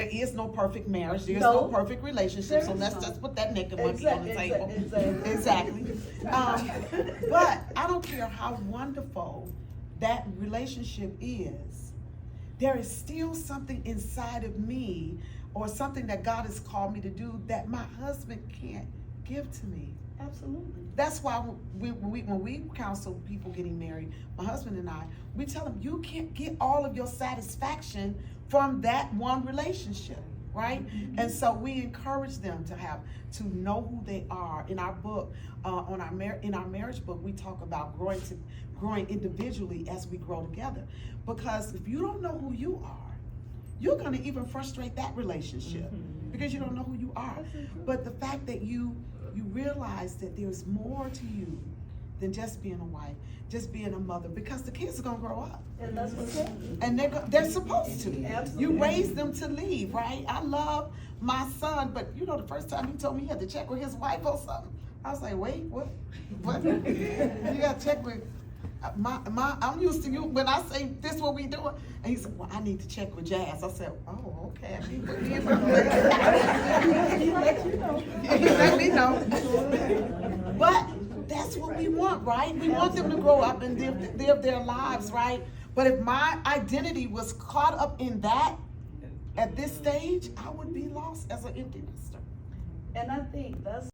There is no perfect marriage. There's no perfect relationship. So let's just put that naked monkey on the table. Exactly. But I don't care how wonderful that relationship is. There is still something inside of me, or something that God has called me to do that my husband can't give to me. Absolutely. That's why when we counsel people getting married, my husband and I, we tell them you can't get all of your satisfaction from that one relationship, right? Mm-hmm. And so we encourage them to know who they are. In our book, in our marriage book, we talk about growing individually as we grow together. Because if you don't know who you are, you're going to even frustrate that relationship because you don't know who you are. But the fact that you realize that there's more to you than just being a wife, just being a mother, because the kids are going to grow up. And that's what's happening. And they're supposed to. Absolutely. You raise them to leave, right? I love my son, but you know, the first time he told me he had to check with his wife or something, I was like, wait, what? You got to check with I'm used to you when I say this what we doing, and he said, well, I need to check with Jazz. I said, oh, okay. He put me in my He let you know. He let me know. But that's what we want, right? We want them to grow up and live their lives, right? But if my identity was caught up in that at this stage, I would be lost as an empty nester. And I think that's